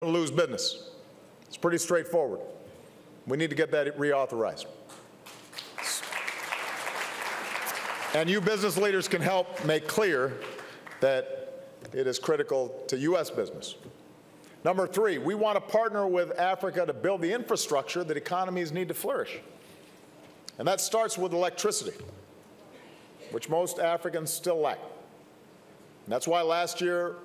lose business. It's pretty straightforward. We need to get that reauthorized. And you business leaders can help make clear that it is critical to U.S. business. Number three, we want to partner with Africa to build the infrastructure that economies need to flourish. And that starts with electricity, which most Africans still lack. And that's why last year,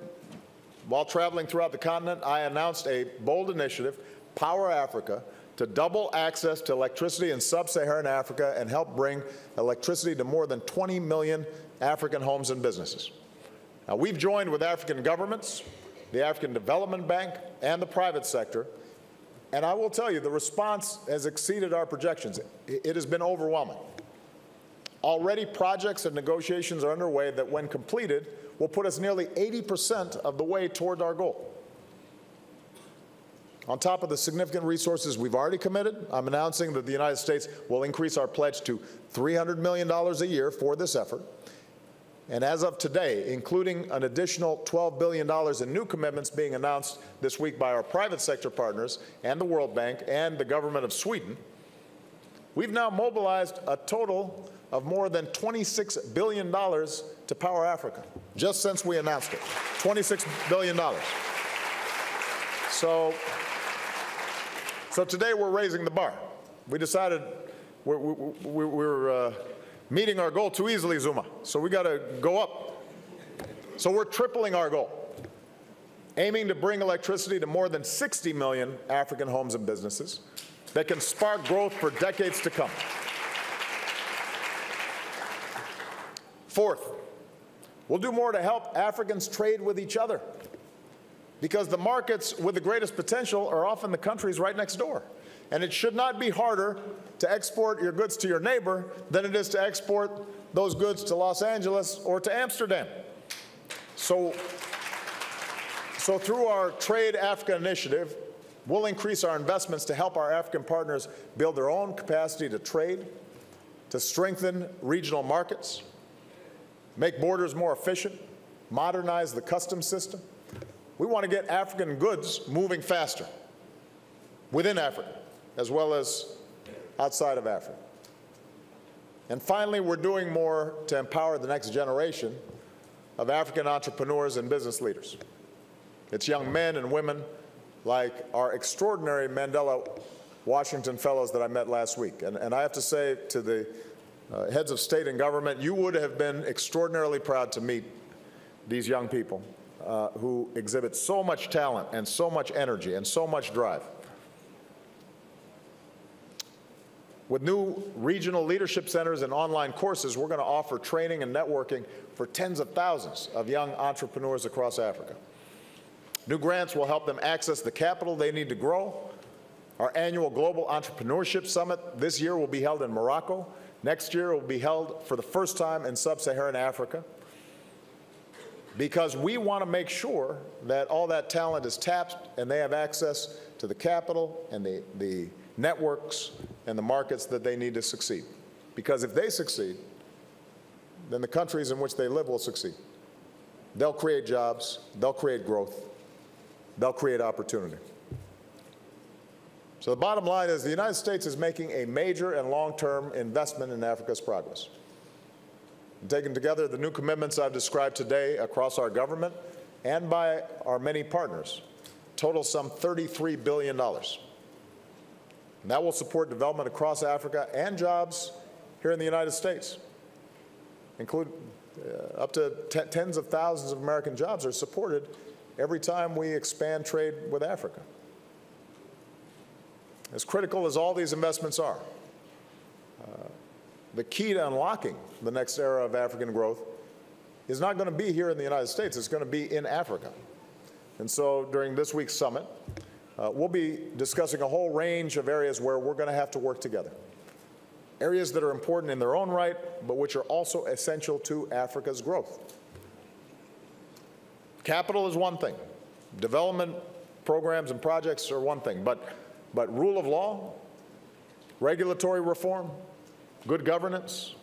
while traveling throughout the continent, I announced a bold initiative, Power Africa, to double access to electricity in sub-Saharan Africa and help bring electricity to more than 20 million African homes and businesses. Now, we've joined with African governments, the African Development Bank, and the private sector, and I will tell you, the response has exceeded our projections. It has been overwhelming. Already, projects and negotiations are underway that, when completed, will put us nearly 80% of the way toward our goal. On top of the significant resources we've already committed, I'm announcing that the United States will increase our pledge to $300 million a year for this effort. And as of today, including an additional $12 billion in new commitments being announced this week by our private sector partners and the World Bank and the government of Sweden, we've now mobilized a total of more than $26 billion to Power Africa, just since we announced it. $26 billion. So today we're raising the bar. We decided we're meeting our goal too easily, Zuma, so we got to go up. So we're tripling our goal, aiming to bring electricity to more than 60 million African homes and businesses that can spark growth for decades to come. Fourth, we'll do more to help Africans trade with each other, because the markets with the greatest potential are often the countries right next door. And it should not be harder to export your goods to your neighbor than it is to export those goods to Los Angeles or to Amsterdam. So through our Trade Africa initiative, we'll increase our investments to help our African partners build their own capacity to trade, to strengthen regional markets, make borders more efficient, modernize the customs system. We want to get African goods moving faster within Africa, as well as outside of Africa. And finally, we're doing more to empower the next generation of African entrepreneurs and business leaders. It's young men and women like our extraordinary Mandela Washington Fellows that I met last week. And I have to say to the heads of state and government, you would have been extraordinarily proud to meet these young people who exhibit so much talent and so much energy and so much drive. With new regional leadership centers and online courses, we're going to offer training and networking for tens of thousands of young entrepreneurs across Africa. New grants will help them access the capital they need to grow. Our annual Global Entrepreneurship Summit this year will be held in Morocco. Next year it will be held for the first time in sub-Saharan Africa, because we want to make sure that all that talent is tapped and they have access to the capital and the networks and the markets that they need to succeed. Because if they succeed, then the countries in which they live will succeed. They'll create jobs, they'll create growth, they'll create opportunity. So the bottom line is the United States is making a major and long-term investment in Africa's progress. And taken together, the new commitments I've described today across our government and by our many partners total some $33 billion. And that will support development across Africa and jobs here in the United States. Include up to tens of thousands of American jobs are supported every time we expand trade with Africa. As critical as all these investments are, the key to unlocking the next era of African growth is not going to be here in the United States. It's going to be in Africa. And so during this week's summit, we'll be discussing a whole range of areas where we're going to have to work together. Areas that are important in their own right, but which are also essential to Africa's growth. Capital is one thing. Development programs and projects are one thing. But rule of law, regulatory reform, good governance,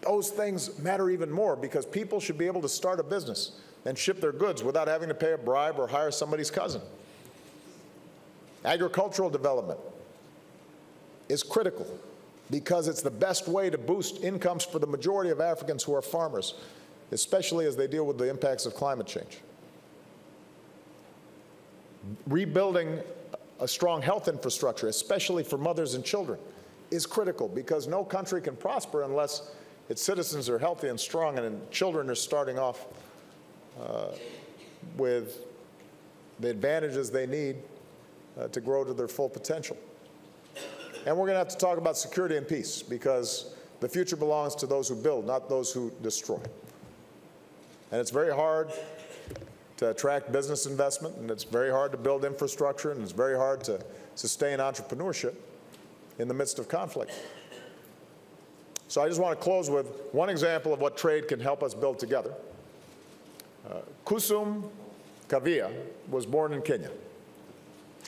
those things matter even more, because people should be able to start a business and ship their goods without having to pay a bribe or hire somebody's cousin. Agricultural development is critical because it's the best way to boost incomes for the majority of Africans who are farmers, especially as they deal with the impacts of climate change. Rebuilding a strong health infrastructure, especially for mothers and children, is critical because no country can prosper unless its citizens are healthy and strong and children are starting off with the advantages they need to grow to their full potential. And we're going to have to talk about security and peace because the future belongs to those who build, not those who destroy. And it's very hard to attract business investment, and it's very hard to build infrastructure, and it's very hard to sustain entrepreneurship in the midst of conflict. So I just want to close with one example of what trade can help us build together. Kusum Kavia was born in Kenya.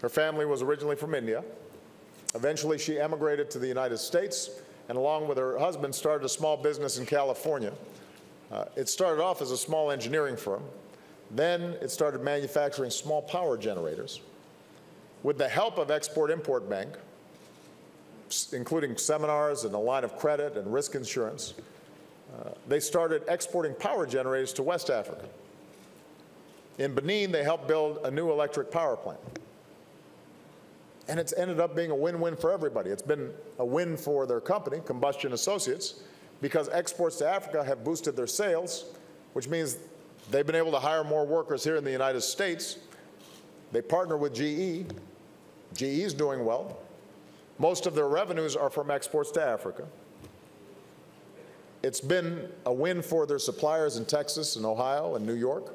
Her family was originally from India. Eventually, she emigrated to the United States, and along with her husband, started a small business in California. It started off as a small engineering firm. Then it started manufacturing small power generators. With the help of Export-Import Bank, including seminars and a line of credit and risk insurance, they started exporting power generators to West Africa. In Benin, they helped build a new electric power plant. And it's ended up being a win-win for everybody. It's been a win for their company, Combustion Associates, because exports to Africa have boosted their sales, which means they've been able to hire more workers here in the United States. They partner with GE. GE is doing well. Most of their revenues are from exports to Africa. It's been a win for their suppliers in Texas and Ohio and New York.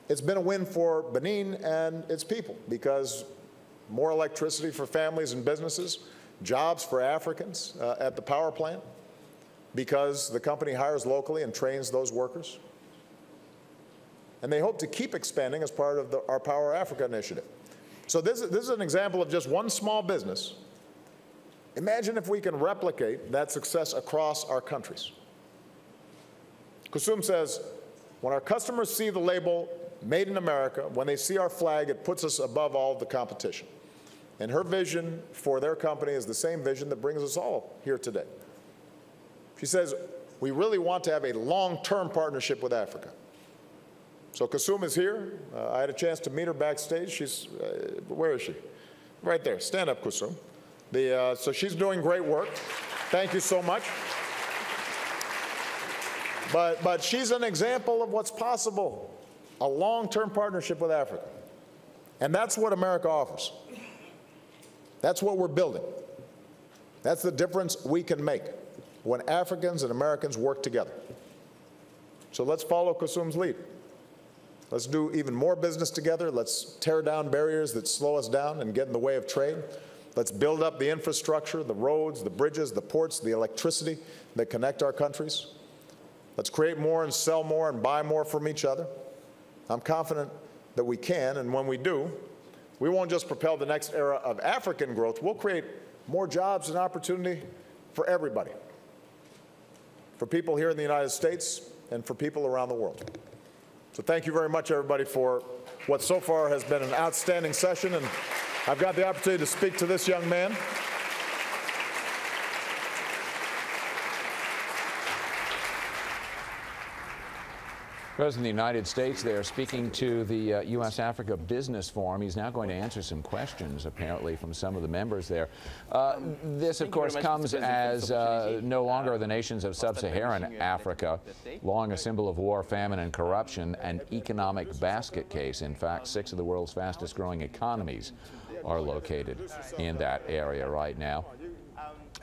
It's been a win for Benin and its people because more electricity for families and businesses, jobs for Africans at the power plant because the company hires locally and trains those workers. And they hope to keep expanding as part of our Power Africa initiative. So this is an example of just one small business. Imagine if we can replicate that success across our countries. Kusum says, when our customers see the label Made in America, when they see our flag, it puts us above all of the competition. And her vision for their company is the same vision that brings us all here today. She says, we really want to have a long-term partnership with Africa. So Kusum is here. I had a chance to meet her backstage. She's, where is she? Right there. Stand up, Kusum. So she's doing great work. Thank you so much. But she's an example of what's possible, a long-term partnership with Africa. And that's what America offers. That's what we're building. That's the difference we can make when Africans and Americans work together. So let's follow Kusum's lead. Let's do even more business together. Let's tear down barriers that slow us down and get in the way of trade. Let's build up the infrastructure, the roads, the bridges, the ports, the electricity that connect our countries. Let's create more and sell more and buy more from each other. I'm confident that we can, and when we do, we won't just propel the next era of African growth, we'll create more jobs and opportunity for everybody, for people here in the United States and for people around the world. So thank you very much, everybody, for what so far has been an outstanding session, and I've got the opportunity to speak to this young man. President of the United States there speaking to the U.S.-Africa Business Forum. He's now going to answer some questions, apparently, from some of the members there. This, of course, comes as no longer the nations of sub-Saharan Africa, long a symbol of war, famine, and corruption, an economic basket case. In fact, 6 of the world's fastest-growing economies are located in that area right now.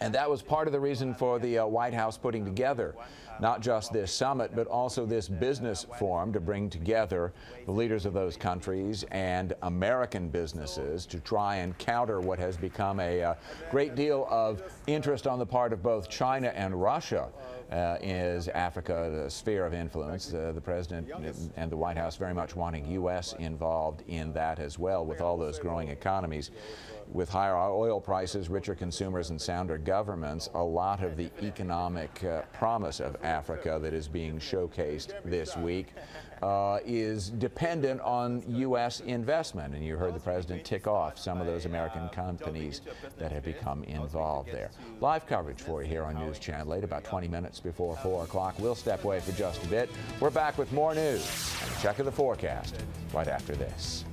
And that was part of the reason for the White House putting together not just this summit, but also this business forum to bring together the leaders of those countries and American businesses to try and counter what has become a great deal of interest on the part of both China and Russia. Is Africa the sphere of influence? The President and the White House very much wanting U.S. involved in that as well, with all those growing economies. With higher oil prices, richer consumers, and sounder governments, a lot of the economic promise of Africa that is being showcased this week is dependent on U.S. investment. And you heard the president tick off some of those American companies that have become involved there. Live coverage for you here on News Channel 8 about 20 minutes before 4 o'clock. We'll step away for just a bit. We're back with more news and a check of the forecast right after this.